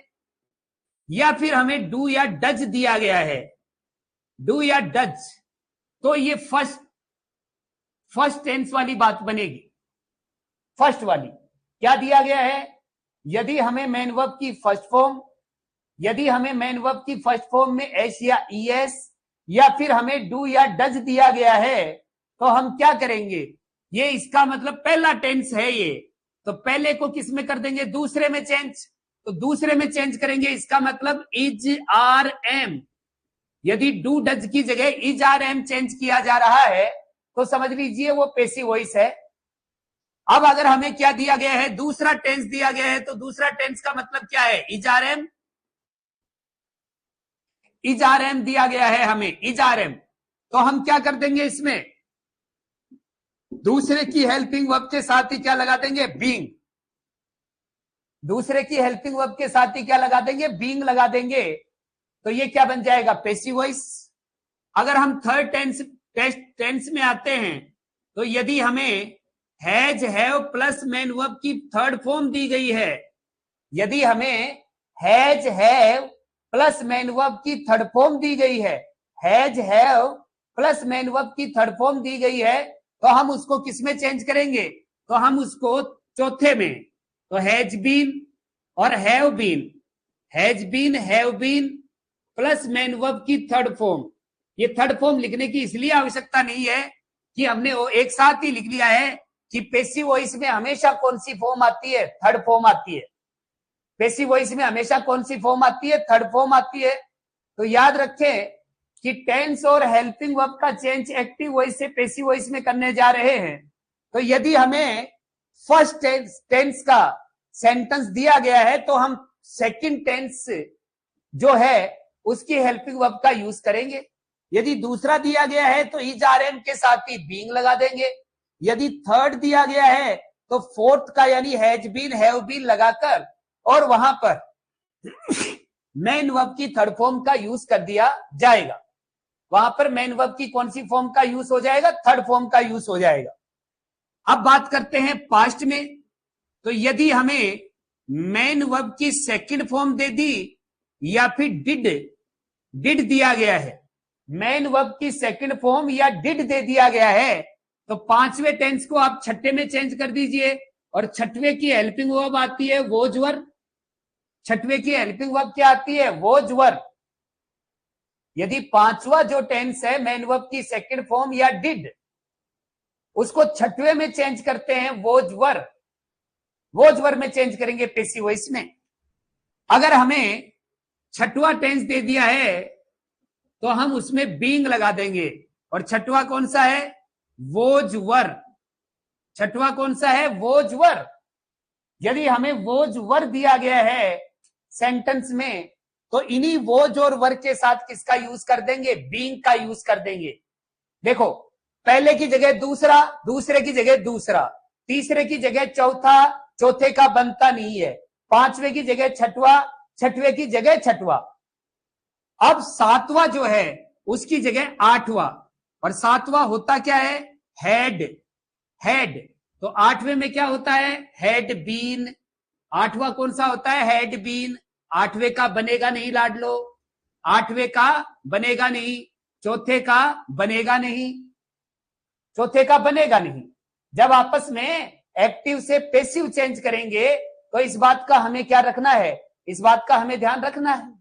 या फिर हमें डू या डज दिया गया है, डू या डज, तो ये फर्स्ट टेंस वाली बात बनेगी। फर्स्ट वाली क्या दिया गया है, यदि हमें मेन वर्ब की फर्स्ट फॉर्म, यदि हमें मेन वर्ब की फर्स्ट फॉर्म में एस या ईएस या फिर हमें डू या डज दिया गया है, तो हम क्या करेंगे, ये इसका मतलब पहला टेंस है ये, तो पहले को किस में कर देंगे, दूसरे में चेंज। तो दूसरे में चेंज करेंगे, इसका मतलब इज आर एम। यदि डू डज की जगह इज आर एम चेंज किया जा रहा है तो समझ लीजिए वो पैसिव वॉइस है। अब अगर हमें क्या दिया गया है, दूसरा टेंस दिया गया है, तो दूसरा टेंस का मतलब क्या है, is are am. Is are am दिया गया है हमें, इज आर एम, तो हम क्या कर देंगे, इसमें दूसरे की हेल्पिंग वर्ब के साथ ही क्या लगा देंगे, बीइंग। दूसरे की हेल्पिंग वर्ब के साथ ही क्या लगा देंगे, बीइंग लगा देंगे। तो ये क्या बन जाएगा, पैसिव वॉइस। अगर हम थर्ड टेंस में आते हैं, तो यदि हमें has have plus main verb की थर्ड फॉर्म दी गई है, यदि हमें has have plus main verb की थर्ड फॉर्म दी गई है, has have plus main verb की थर्ड फॉर्म दी गई है, तो हम उसको किस में चेंज करेंगे, तो हम उसको चौथे में, तो हैज बीन और have been, has been have been plus main verb की थर्ड फॉर्म। ये थर्ड फॉर्म लिखने की इसलिए आवश्यकता नहीं है कि हमने वो एक साथ ही लिख लिया है कि पैसिव वॉइस में हमेशा कौन सी फॉर्म आती है, थर्ड फॉर्म आती है। पैसिव वॉइस में हमेशा कौन सी फॉर्म आती है, थर्ड फॉर्म आती है। तो याद रखें कि टेंस और हेल्पिंग वर्ब का चेंज एक्टिव वॉइस से पैसिव वॉइस में करने जा रहे हैं। तो यदि हमें फर्स्ट टेंस का सेंटेंस दिया गया है तो हम सेकंड टेंस जो है उसकी हेल्पिंग वर्ब का यूज करेंगे। यदि दूसरा दिया गया है तो इज आर एम के साथ ही बीइंग लगा देंगे। यदि थर्ड दिया गया है तो फोर्थ का यानी हैज बीन, हैव बीन लगाकर और वहां पर मेन वर्ब की थर्ड फॉर्म का यूज कर दिया जाएगा। वहां पर मेन वर्ब की कौन सी फॉर्म का यूज हो जाएगा, थर्ड फॉर्म का यूज हो जाएगा। अब बात करते हैं पास्ट में। तो यदि हमें मेन वर्ब की सेकंड फॉर्म दे दी या फिर डिड दिया गया है, मेन वर्ब की सेकंड फॉर्म या डिड दे दिया गया है, तो पांचवें टेंस को आप छठे में चेंज कर दीजिए और छठवें की हेल्पिंग वर्ब आती है वोज वर। छठवें की हेल्पिंग वर्ब क्या आती है, वोज वर। यदि पांचवा जो टेंस है मेन वर्ब की सेकंड फॉर्म या डिड, उसको छठवें में चेंज करते हैं वोज वर। वोज वर में चेंज करेंगे पैसिव वॉइस में। अगर हमें छठवां टेंस दे दिया है तो हम उसमें बीइंग लगा देंगे और छठवां कौन सा है, वोज वर। छठवां कौन सा है, वोज वर। यदि हमें वोज वर दिया गया है सेंटेंस में तो इन्हीं वोज और वर के साथ किसका यूज कर देंगे, बीइंग का यूज कर देंगे। देखो, पहले की जगह दूसरा, दूसरे की जगह दूसरा, तीसरे की जगह चौथा, चौथे का बनता नहीं है, पांचवे की जगह छठवा, छठवे की जगह छठवा। अब सातवां जो है उसकी जगह आठवां, और सातवां होता क्या है, हैड। हैड तो आठवें में क्या होता है, हैड बीन। आठवां कौन सा होता है, हैड बीन। आठवें का बनेगा नहीं लाडलो, आठवें का बनेगा नहीं, चौथे का बनेगा नहीं, चौथे का बनेगा नहीं। जब आपस में एक्टिव से पैसिव चेंज करेंगे तो इस बात का हमें क्या रखना है, इस बात का हमें ध्यान रखना है।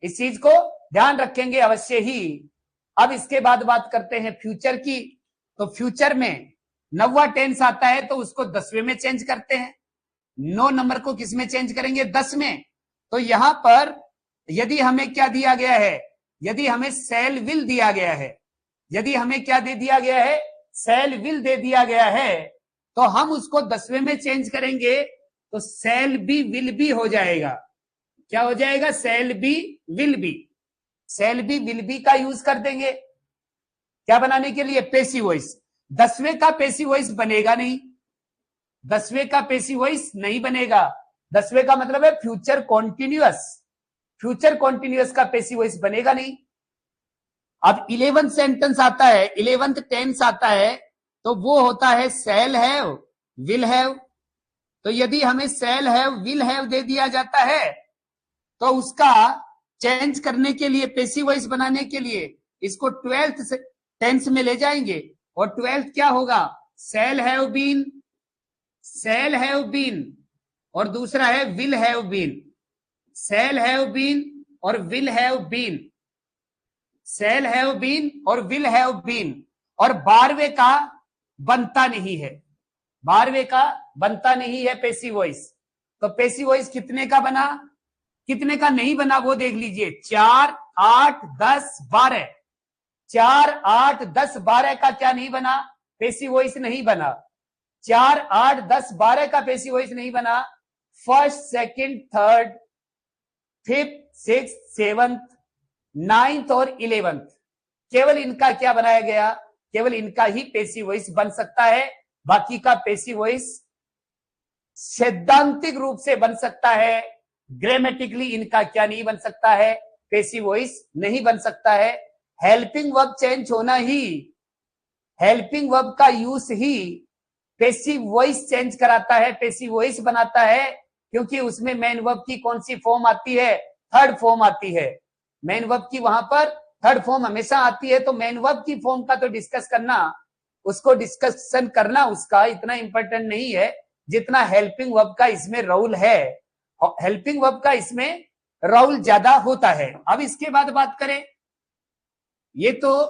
इस चीज को ध्यान रखेंगे अवश्य ही। अब इसके बाद बात करते हैं फ्यूचर की। तो फ्यूचर में 9वां टेंस आता है तो उसको 10वें में चेंज करते हैं। 9 नंबर को किस में चेंज करेंगे, 10 में। तो यहां पर यदि हमें क्या दिया गया है, यदि हमें सेल विल दिया गया है, यदि हमें क्या दे दिया गया है, सेल विल दे दिया गया है, तो हम उसको 10वें में चेंज करेंगे तो सेल बी विल बी हो जाएगा। क्या हो जाएगा, shall be will be. Shall be will be का यूज कर देंगे क्या बनाने के लिए, पैसिव वॉइस। 10वें का पैसिव वॉइस बनेगा नहीं, 10वें का पैसिव वॉइस नहीं बनेगा। 10वें का मतलब है फ्यूचर कॉन्टिन्यूअस, फ्यूचर कॉन्टिन्यूअस का पैसिव वॉइस बनेगा नहीं। अब 11th सेंटेंस आता है, 11th टेंस आता है तो वो होता है सेल हैव विल हैव। तो यदि हमें सेल हैव विल हैव दे दिया जाता है तो उसका चेंज करने के लिए, पैसिव वॉइस बनाने के लिए इसको 12th टेंस में ले जाएंगे और 12th क्या होगा, shall have been, shall have been, और दूसरा है will have been. Shall have been और will have been, shall have been और विल हैव बीन। और 12वें का बनता नहीं है, 12वें का बनता नहीं है पैसिव वॉइस। तो पैसिव वॉइस कितने का बना, कितने का नहीं बना वो देख लीजिए। 4, 8, 10, 12। 4, 8, 10, 12 का क्या नहीं बना, पैसिव वॉइस नहीं बना। 4, 8, 10, 12 का पैसिव वॉइस नहीं बना। First, second, third, fifth, sixth, seventh, 9th और 11th, केवल इनका क्या बनाया गया, केवल इनका ही पैसिव वॉइस बन सकता है। बाकी का पैसिव वॉइस सैद्धांतिक रूप से बन सकता है, ग्रामेटिकली इनका क्या नहीं बन सकता है, पैसिव वॉइस नहीं बन सकता है। हेल्पिंग वर्ब चेंज होना ही, हेल्पिंग वर्ब का यूज ही पैसिव वॉइस चेंज कराता है, पैसिव वॉइस बनाता है, क्योंकि उसमें मेन वर्ब की कौन सी फॉर्म आती है, थर्ड फॉर्म आती है। मेन वर्ब की वहां पर थर्ड फॉर्म हमेशा आती है। तो मेन वर्ब की फॉर्म का तो डिस्कस करना, उसको डिस्कशन करना उसका इतना इंपॉर्टेंट नहीं है जितना हेल्पिंग वर्ब का इसमें रोल है। हेल्पिंग वर्ब का इसमें रोल ज्यादा होता है। अब इसके बाद बात करें, ये तो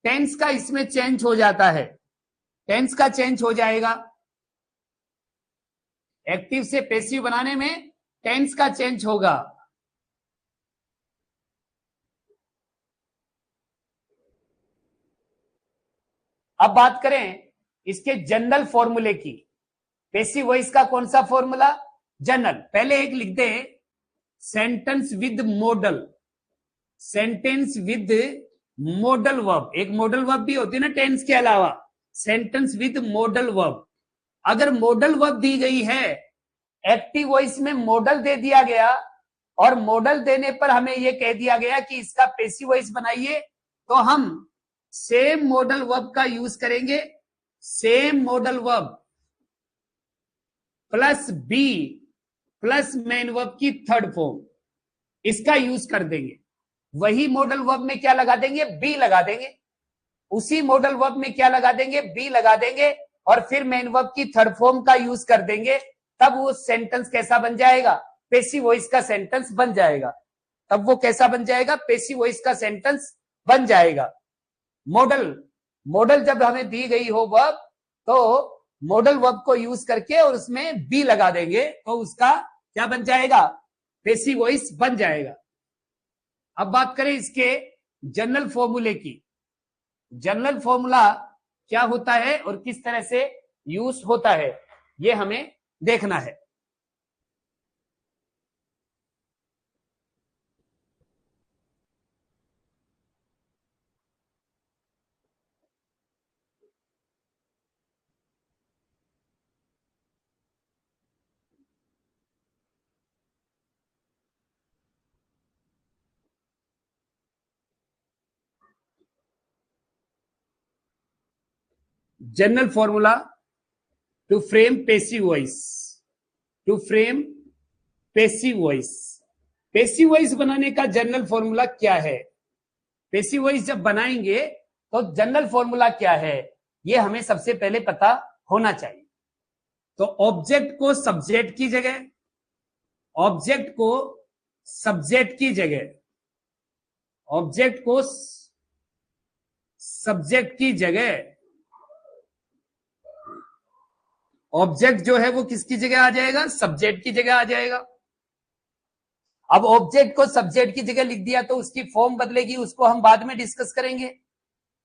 टेंस का इसमें चेंज हो जाता है। टेंस का चेंज हो जाएगा। एक्टिव से पैसिव बनाने में टेंस का चेंज होगा। अब बात करें इसके जनरल फॉर्मूले की। पैसिव वॉइस का कौन सा फॉर्मूला? जनरल। पहले एक लिख दे, sentence with modal. Sentence with modal verb. एक मॉडल वर्ब भी होती है ना टेंस के अलावा, सेंटेंस विद मॉडल वर्ब। अगर मॉडल वर्ब दी गई है, एक्टिव वॉइस में मॉडल दे दिया गया और मॉडल देने पर हमें यह कह दिया गया कि इसका पैसिव वॉइस बनाइए, तो हम सेम मॉडल वर्ब का यूज करेंगे। Same modal verb plus be plus main verb की थर्ड फॉर्म, इसका यूज कर देंगे। वही मॉडल वर्ब में क्या लगा देंगे? बी लगा देंगे। उसी मॉडल वर्ब में क्या लगा देंगे? बी लगा देंगे। और फिर मेन वर्ब की थर्ड फॉर्म का यूज कर देंगे। तब वो सेंटेंस कैसा बन जाएगा? पैसिव वॉइस का सेंटेंस बन जाएगा। तब वो कैसा बन जाएगा? पैसिव वॉइस का सेंटेंस बन जाएगा। मॉडल जब हमें दी गई हो वर्ब, तो मॉडल वर्ब को यूज करके और उसमें बी लगा देंगे, तो उसका क्या बन जाएगा? पैसिव वॉइस बन जाएगा। अब बात करें इसके जनरल फॉर्मूले की। जनरल फॉर्मूला क्या होता है और किस तरह से यूज होता है, यह हमें देखना है। General formula to frame passive voice. To frame passive voice. Passive voice बनाने का जनरल फॉर्मूला क्या है? पैसिव वॉइस जब बनाएंगे तो जनरल फॉर्मूला क्या है, यह हमें सबसे पहले पता होना चाहिए। तो ऑब्जेक्ट को सब्जेक्ट की जगह, ऑब्जेक्ट को सब्जेक्ट की जगह, ऑब्जेक्ट को सब्जेक्ट की जगह, ऑब्जेक्ट जो है वो किसकी जगह आ जाएगा? सब्जेक्ट की जगह आ जाएगा। अब ऑब्जेक्ट को सब्जेक्ट की जगह लिख दिया तो उसकी फॉर्म बदलेगी, उसको हम बाद में डिस्कस करेंगे।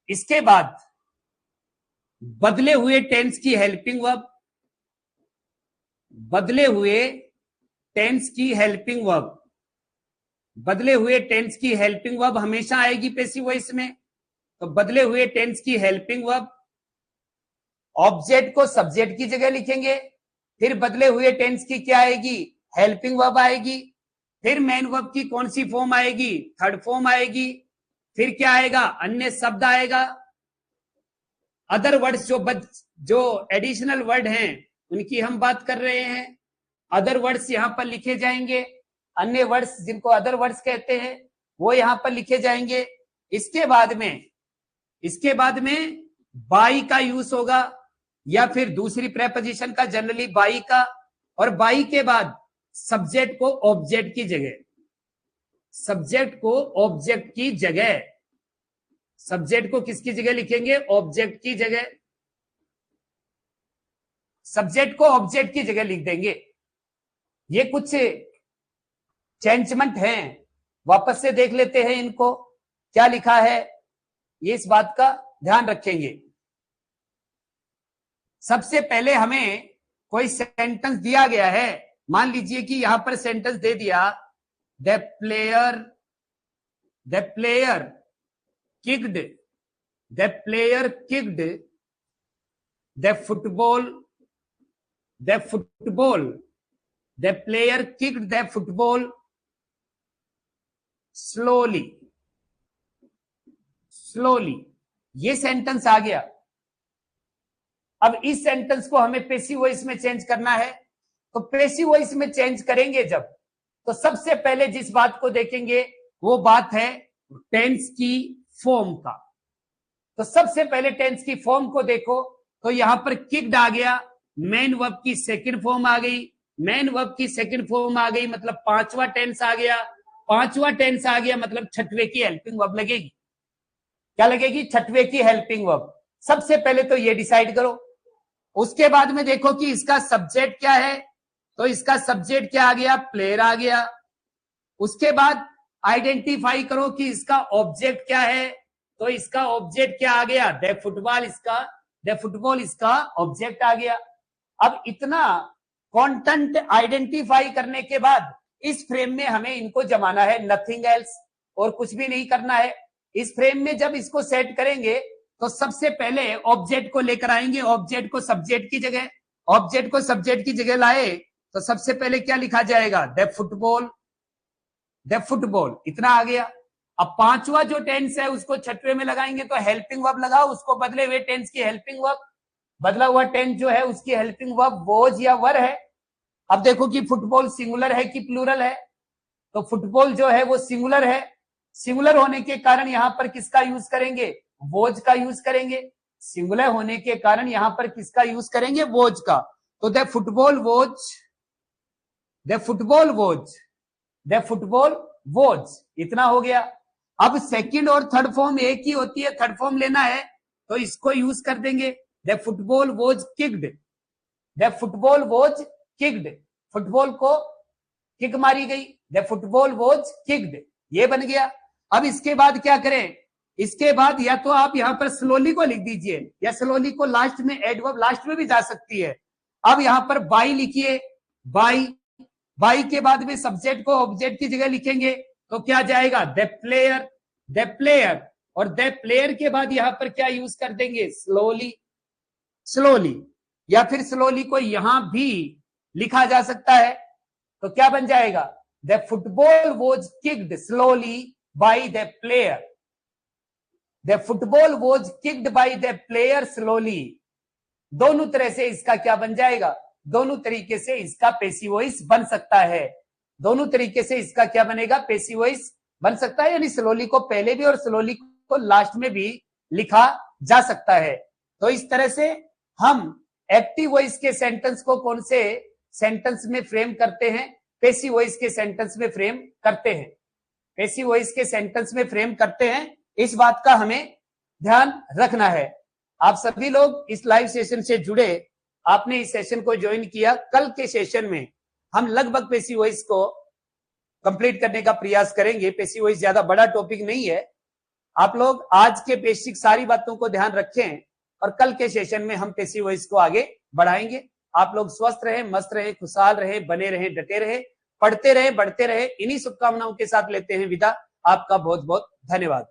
इसके बाद बदले हुए टेंस की हेल्पिंग वर्ब, बदले हुए टेंस की हेल्पिंग वर्ब, बदले हुए टेंस की हेल्पिंग वर्ब हमेशा आएगी पैसिव वॉइस में। तो बदले हुए टेंस की हेल्पिंग वर्ब, ऑब्जेक्ट को सब्जेक्ट की जगह लिखेंगे, फिर बदले हुए टेंस की क्या आएगी? हेल्पिंग वर्ब आएगी। फिर मेन वर्ब की कौन सी फॉर्म आएगी? थर्ड फॉर्म आएगी। फिर क्या आएगा? अन्य शब्द आएगा। अदर वर्ड्स जो एडिशनल वर्ड हैं उनकी हम बात कर रहे हैं। अदर वर्ड्स यहां पर लिखे जाएंगे। अन्य वर्ड्स जिनको अदर वर्ड्स कहते हैं वो यहां पर लिखे जाएंगे। इसके बाद में बाई का यूज होगा या फिर दूसरी प्रेपोजिशन का, जनरली बाई का। और बाई के बाद सब्जेक्ट को ऑब्जेक्ट की जगह, सब्जेक्ट को ऑब्जेक्ट की जगह, सब्जेक्ट को किसकी जगह लिखेंगे? ऑब्जेक्ट की जगह। सब्जेक्ट को ऑब्जेक्ट की जगह लिख देंगे। ये कुछ चेंजमेंट हैं, वापस से देख लेते हैं इनको क्या लिखा है, ये इस बात का ध्यान रखेंगे। सबसे पहले हमें कोई सेंटेंस दिया गया है, मान लीजिए कि यहां पर सेंटेंस दे दिया, the player kicked, the player kicked the football, the player kicked the football slowly, ये सेंटेंस आ गया। अब इस सेंटेंस को हमें पैसिव वॉइस में चेंज करना है। तो पैसिव वॉइस में चेंज करेंगे जब, तो सबसे पहले जिस बात को देखेंगे वो बात है टेंस की फॉर्म का। तो सबसे पहले टेंस की फॉर्म को देखो, तो यहां पर किक्ड आ गया, मेन वर्ब की सेकंड फॉर्म आ गई। मेन वर्ब की सेकंड फॉर्म आ गई मतलब पांचवा टेंस आ गया। पांचवा टेंस आ गया मतलब छठवें की हेल्पिंग वर्ब लगेगी। क्या लगेगी? छठवें की हेल्पिंग वर्ब। सबसे पहले तो ये डिसाइड करो। उसके बाद में देखो कि इसका सब्जेक्ट क्या है, तो इसका सब्जेक्ट क्या आ गया, प्लेयर आ गया। उसके बाद आइडेंटिफाई करो कि इसका ऑब्जेक्ट क्या है, तो इसका ऑब्जेक्ट क्या आ गया, द फुटबॉल इसका ऑब्जेक्ट आ गया। अब इतना कंटेंट आइडेंटिफाई करने के बाद इस फ्रेम में हमें इनको जमाना है, नथिंग एल्स, और कुछ भी नहीं करना है। इस फ्रेम में जब इसको सेट करेंगे तो सबसे पहले ऑब्जेक्ट को लेकर आएंगे, ऑब्जेक्ट को सब्जेक्ट की जगह लाए तो सबसे पहले क्या लिखा जाएगा, द फुटबॉल, इतना आ गया। अब पांचवा जो टेंस है उसको छठवें में लगाएंगे तो हेल्पिंग वर्ब लगाओ, उसको बदले हुए टेंस की हेल्पिंग वर्ब, बदला हुआ टेंस जो है उसकी हेल्पिंग वर्ब वॉज या वर है। अब देखो कि फुटबॉल सिंगुलर है कि प्लूरल है, तो फुटबॉल जो है वो सिंगुलर है। सिंगुलर होने के कारण यहां पर किसका यूज करेंगे, वोज का यूज करेंगे। सिंगुलर होने के कारण यहां पर किसका यूज करेंगे, वोज का। तो द फुटबॉल वोज, इतना हो गया। अब सेकंड और थर्ड फॉर्म एक ही होती है, थर्ड फॉर्म लेना है तो इसको यूज कर देंगे, the football was kicked, football को किक मारी गई, द फुटबॉल वॉज किक्ड, ये बन गया। अब इसके बाद क्या करें, इसके बाद या तो आप यहां पर स्लोली को लिख दीजिए या स्लोली को लास्ट में, एडवर्ब लास्ट में भी जा सकती है। अब यहां पर बाई लिखिए, बाई के बाद में सब्जेक्ट को ऑब्जेक्ट की जगह लिखेंगे तो क्या जाएगा, द प्लेयर, और द प्लेयर के बाद यहां पर क्या यूज कर देंगे, स्लोली, या फिर स्लोली को यहां भी लिखा जा सकता है तो क्या बन जाएगा, the football was kicked slowly by the player, the football was kicked by the player slowly. दोनों तरह से इसका क्या बन जाएगा, दोनों तरीके से इसका पैसिव वॉइस बन सकता है, दोनों तरीके से इसका क्या बनेगा, पैसिव वॉइस बन सकता है, यानी स्लोली को पहले भी और स्लोली को लास्ट में भी लिखा जा सकता है। तो इस तरह से हम एक्टिव वॉइस के सेंटेंस को कौन से सेंटेंस में फ्रेम करते हैं, पैसिव वॉइस के सेंटेंस में फ्रेम करते हैं, पैसिव वॉइस के सेंटेंस में फ्रेम करते हैं। इस बात का हमें ध्यान रखना है। आप सभी लोग इस लाइव सेशन से जुड़े, आपने इस सेशन को ज्वाइन किया। कल के सेशन में हम लगभग पैसिव वॉइस को कंप्लीट करने का प्रयास करेंगे। पैसिव वॉइस ज्यादा बड़ा टॉपिक नहीं है। आप लोग आज के बेसिक सारी बातों को ध्यान रखें और कल के सेशन में हम पैसिव वॉइस को आगे बढ़ाएंगे। आप लोग स्वस्थ रहे, मस्त रहे, खुशहाल रहे, बने रहे, डटे रहे, पढ़ते रहे, बढ़ते रहे। इन्हीं शुभकामनाओं के साथ लेते हैं विदा। आपका बहुत बहुत धन्यवाद।